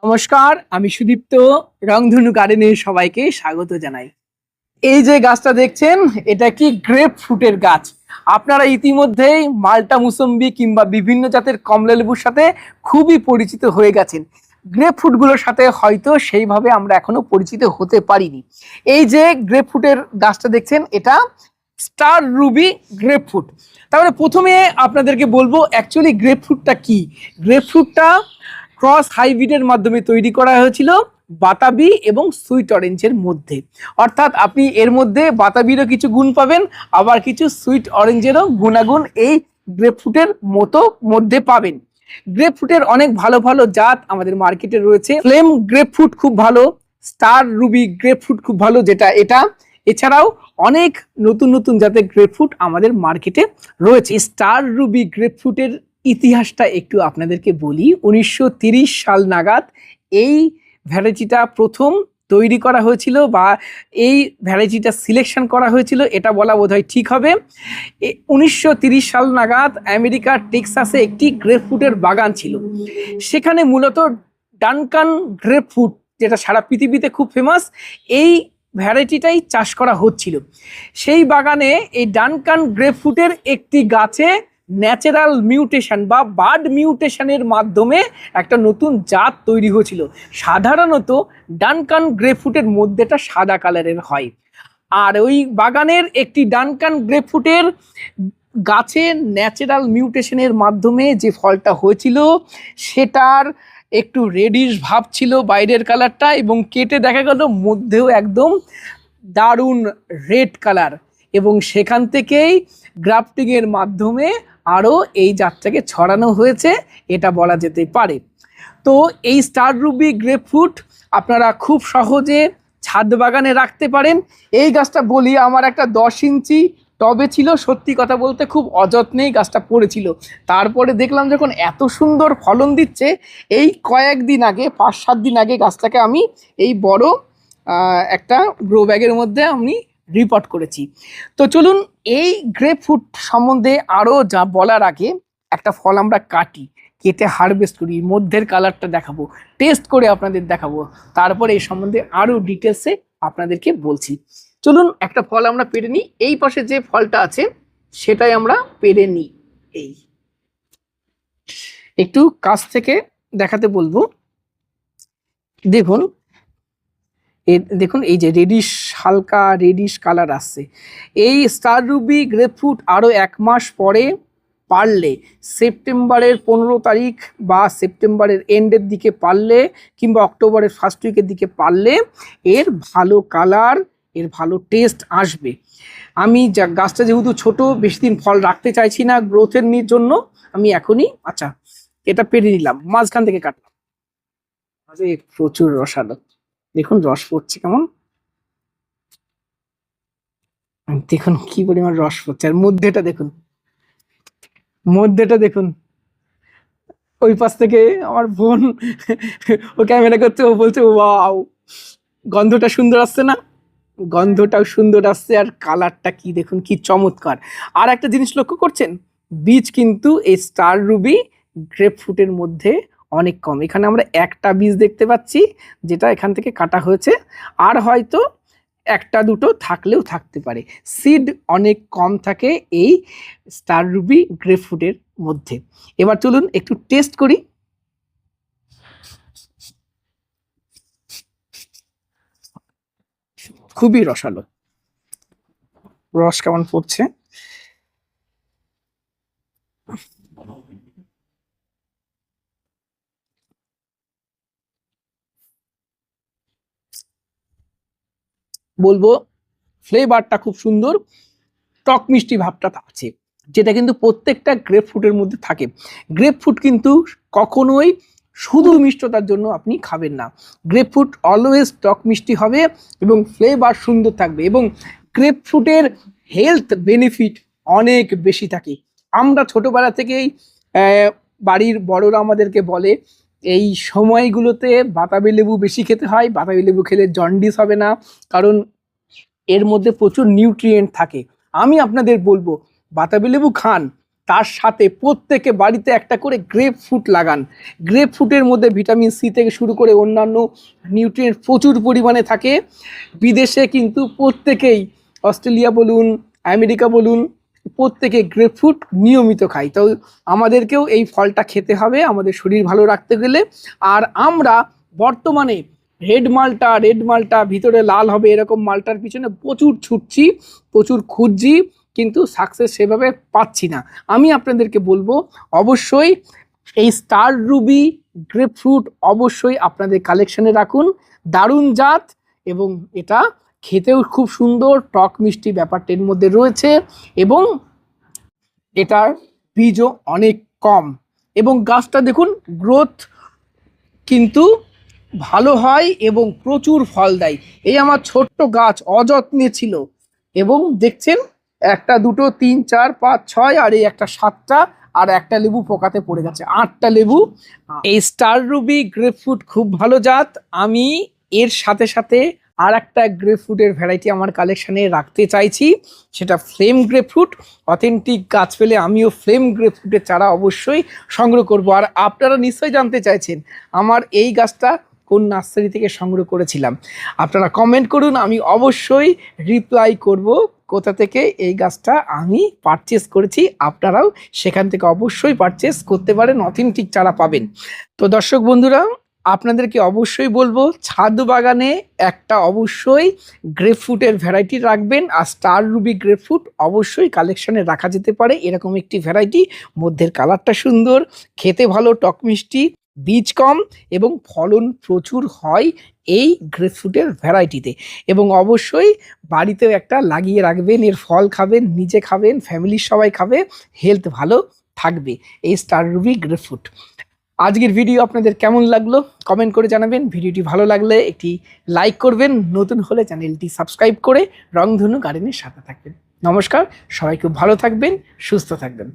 নমস্কার, আমি সুদীপ্ত। রংধনু গার্ডেনে সবাইকে স্বাগত জানাই। এই যে গাছটা দেখছেন, এটা কি গ্রেপ ফ্রুটের গাছ। আপনারা ইতিমধ্যেই মাল্টা মুসম্বি কিংবা বিভিন্ন জাতের কমলা লেবুর সাথে খুবই পরিচিত হয়ে গেছেন। গ্রেপ ফ্রুটগুলোর সাথে হয়তো সেইভাবে আমরা এখনো পরিচিত হতে পারিনি। এই যে গ্রেপ ফ্রুটের গাছটা দেখছেন, এটা স্টার রুবি গ্রেপ ফ্রুট। তাহলে প্রথমে আপনাদেরকে বলবো অ্যাকচুয়ালি গ্রেপ ফ্রুটটা কি। গ্রেপ ফ্রুটটা ক্রস হাইব্রিডের মাধ্যমে তৈরি করা হয়েছিল বাতাবি এবং সুইট অরেঞ্জের মধ্যে। অর্থাৎ আপনি এর মধ্যে বাতাবিরও কিছু গুণ পাবেন, আবার কিছু সুইট অরেঞ্জেরও গুণাগুণ এই গ্রেপফ্রুটের মধ্যে পাবেন। গ্রেপফ্রুটের অনেক ভালো ভালো জাত আমাদের মার্কেটে রয়েছে। ফ্লেম গ্রেপফ্রুট খুব ভালো, স্টার রুবি গ্রেপফ্রুট খুব ভালো যেটা এটা। এছাড়াও অনেক নতুন নতুন জাতের গ্রেপফ্রুট আমাদের মার্কেটে রয়েছে। স্টার রুবি গ্রেপফ্রুটের ইতিহাসটা একটু আপনাদেরকে বলি। 1930 সাল নাগাদ এই ভ্যারাইটিটা প্রথম তৈরি করা হয়েছিল, বা এই ভ্যারাইটিটা সিলেকশন করা হয়েছিল, এটা বলা বোধহয় ঠিক হবে। 1930 সাল নাগাদ আমেরিকার টেক্সাসে একটি গ্রেপফ্রুটের বাগান ছিল। সেখানে মূলত ডানকান গ্রেপফ্রুট, যেটা সারা পৃথিবীতে খুব ফেমাস, এই ভ্যারাইটিটাই চাষ করা হচ্ছিল। সেই বাগানে এই ডানকান গ্রেপফ্রুটের একটি গাছে ন্যাচারাল মিউটেশন বা বার্ড মিউটেশনের মাধ্যমে একটা নতুন জাত তৈরি হয়েছিল। সাধারণত ডানকান গ্রেপফ্রুটের মধ্যেটা সাদা কালারের হয়, আর ওই বাগানের একটি ডানকান গ্রেপফ্রুটের গাছে ন্যাচারাল মিউটেশনের মাধ্যমে যে ফলটা হয়েছিল সেটার একটু রেডিশ ভাব ছিল বাইরের কালারটা, এবং কেটে দেখা গেল মধ্যেও একদম দারুণ রেড কালার। এবং সেখান থেকেই গ্রাফটিংয়ের মাধ্যমে আরও এই জাতটাকে ছড়ানো হয়েছে, এটা বলা যেতে পারে। তো এই স্টার রুবি গ্রেপফ্রুট আপনারা খুব সহজে ছাদ বাগানে রাখতে পারেন। এই গাছটা বলি, আমার একটা 10 ইঞ্চি টবে ছিল। সত্যি কথা বলতে খুব অযত্নেই গাছটা পড়েছিল। তারপরে দেখলাম যখন এত সুন্দর ফলন দিচ্ছে, এই কয়েকদিন আগে 5-7 দিন আগে গাছটাকে আমি এই বড় একটা গ্রো ব্যাগের মধ্যে আমি রিপোর্ট করেছি। তো চলুন এই গ্রেপফ্রুট সম্বন্ধে আরও যা বলার আগে একটা ফল আমরা কেটে হারভেস্ট করি, মধ্যের কালারটা দেখাবো, টেস্ট করে আপনাদের দেখাবো, তারপরে এই সম্বন্ধে আরও ডিটেলসে আপনাদেরকে বলছি। চলুন একটা ফল আমরা পেরে নিই। এই পাশে যে ফলটা আছে সেটাই আমরা পেরে নিই। এই একটু কাছ থেকে দেখাতে বলবো। দেখুন, দেখুন এই যে রেডিশ, হালকা রেডিশ কালার আসছে। এই স্টার রুবি গ্রেপফ্রুট আরও 1 মাস পরে পারলে, সেপ্টেম্বরের 15 তারিখ বা সেপ্টেম্বরের এন্ডের দিকে পারলে, কিংবা অক্টোবরের ফার্স্ট উইকের দিকে পারলে এর ভালো কালার, এর ভালো টেস্ট আসবে। আমি গাছটা যেহেতু ছোট, বেশি দিন ফল রাখতে চাইছি না গ্রোথের জন্য, আমি এখনই এটা পেরে নিলাম, মাঝখান থেকে কাটলাম। প্রচুর রসালো, দেখুন রস পড়ছে কেমন, দেখুন কি পরিমাণ রস পড়ছে। আর মধ্যেটা দেখুন। ওই পাশ থেকে আমার বোন ও ক্যামেরা করছে, ও বলছে ওয়াও, গন্ধটা সুন্দর আসছে না? গন্ধটাও সুন্দর আসছে, আর কালারটা কি দেখুন, কি চমৎকার। আর একটা জিনিস লক্ষ্য করছেন, বীজ কিন্তু এই স্টার রুবি গ্রেপফ্রুটের মধ্যে অনেক কম। এখানে আমরা একটা বীজ দেখতে পাচ্ছি, যেটা এখান থেকে কাটা হয়েছে, আর হয়তো একটা দুটো থাকলেও থাকতে পারে। সিড অনেক কম থাকে এই স্টার রুবি গ্রেপফ্রুটের মধ্যে। এবার চলুন একটু টেস্ট করি। খুবই রসালো, রস কেমন পড়ছে। বলবো ফ্লেভারটা খুব সুন্দর, টক মিষ্টি ভাবটা আছে, যেটা কিন্তু প্রত্যেকটা গ্রেপফ্রুটের মধ্যে থাকে। গ্রেপফ্রুট কিন্তু কখনোই শুধু মিষ্টতার জন্য আপনি খাবেন না। গ্রেপফ্রুট অলওয়েজ টক মিষ্টি হবে এবং ফ্লেভার সুন্দর থাকবে, এবং গ্রেপফ্রুটের হেলথ বেনিফিট অনেক বেশি থাকে। আমরা ছোটবেলা থেকেই বাড়ির বড়রা আমাদেরকে বলে এই সময়গুলোতে বাতাবি লেবু বেশি খেতে হয়, বাতাবি লেবু খেলে জন্ডিস হবে না, কারণ এর মধ্যে প্রচুর নিউট্রিয়েন্ট থাকে। আমি আপনাদের বলবো বাতাবি লেবু খান, তার সাথে প্রত্যেকে বাড়িতে একটা করে গ্রেপ ফ্রুট লাগান। গ্রেপ ফ্রুটের মধ্যে ভিটামিন সি থেকে শুরু করে অন্যান্য নিউট্রিয়েন্ট প্রচুর পরিমাণে থাকে। বিদেশে কিন্তু প্রত্যেকেই, অস্ট্রেলিয়া বলুন, আমেরিকা বলুন, প্রত্যেকে গ্রেপ ফ্রুট নিয়মিত খায়। তো আমাদেরকেও এই ফলটা খেতে হবে আমাদের শরীর ভালো রাখতে গেলে। আর আমরা বর্তমানে রেড মালটা ভিতরে লাল হবে এরকম মালটার পিছনে প্রচুর ছুটছি, প্রচুর খুঁজছি, কিন্তু সাকসেস সেভাবে পাচ্ছি না। আমি আপনাদেরকে বলবো অবশ্যই এই স্টার রুবি গ্রেপ ফ্রুট অবশ্যই আপনাদের কালেকশনে রাখুন। দারুণ জাত এবং এটা খেতেও খুব সুন্দর, টক মিষ্টি ব্যাপারটার মধ্যে রয়েছে এবং এটার বীজও অনেক কম এবং গাছটা দেখুন গ্রোথ কিন্তু ভালো হয় এবং প্রচুর ফল দেয়। এই আমার ছোট্ট গাছ অযত্নে ছিল এবং দেখছেন 1 2 3 4 5 6 আর এই একটা 7টা আর একটা লেবু পোকাতে পড়ে গেছে, 8টা লেবু। এই স্টার রুবি গ্রেপ ফ্রুট খুব ভালো জাত। আমি এর সাথে সাথে আর একটা গ্রেপ ফ্রুটের ভ্যারাইটি আমার কালেকশানে রাখতে চাইছি, সেটা ফ্লেম গ্রেপ ফ্রুট। অথেন্টিক গাছ পেলে আমিও ফ্লেম গ্রেপ ফ্রুটের চারা অবশ্যই সংগ্রহ করব। আর আপনারা নিশ্চয়ই জানতে চাইছেন আমার এই গাছটা কোন নার্সারি থেকে সংগ্রহ করেছিলাম। আপনারা কমেন্ট করুন, আমি অবশ্যই রিপ্লাই করব কোথা থেকে এই গাছটা আমি পারচেস করেছি। আপনারাও সেখান থেকে অবশ্যই পারচেস করতে পারেন, অথেন্টিক চারা পাবেন। তো দর্শক বন্ধুরা, আপনাদেরকে অবশ্যই বলবো ছাদ বাগানে একটা অবশ্যই গ্রেপ ফ্রুটের ভ্যারাইটি রাখবেন। আর স্টার রুবি গ্রেপ ফ্রুট অবশ্যই কালেকশানে রাখা যেতে পারে, এরকম একটি ভ্যারাইটি। মধ্যের কালারটা সুন্দর, খেতে ভালো, টক মিষ্টি, বীজ কম এবং ফলন প্রচুর হয় এই গ্রেপ ফ্রুটের ভ্যারাইটিতে। এবং অবশ্যই বাড়িতেও একটা লাগিয়ে রাখবেন, এর ফল খাবেন, নিজে খাবেন, ফ্যামিলির সবাই খাবে, হেলথ ভালো থাকবে এই স্টার রুবি গ্রেপ ফ্রুট। আজকের ভিডিও আপনাদের কেমন লাগলো কমেন্ট করে জানাবেন। ভিডিওটি ভালো লাগলে একটি লাইক করবেন, নতুন হলে চ্যানেলটি সাবস্ক্রাইব করে রংধনু গার্ডেনের সাথে থাকবেন। নমস্কার, সবাই খুব ভালো থাকবেন, সুস্থ থাকবেন।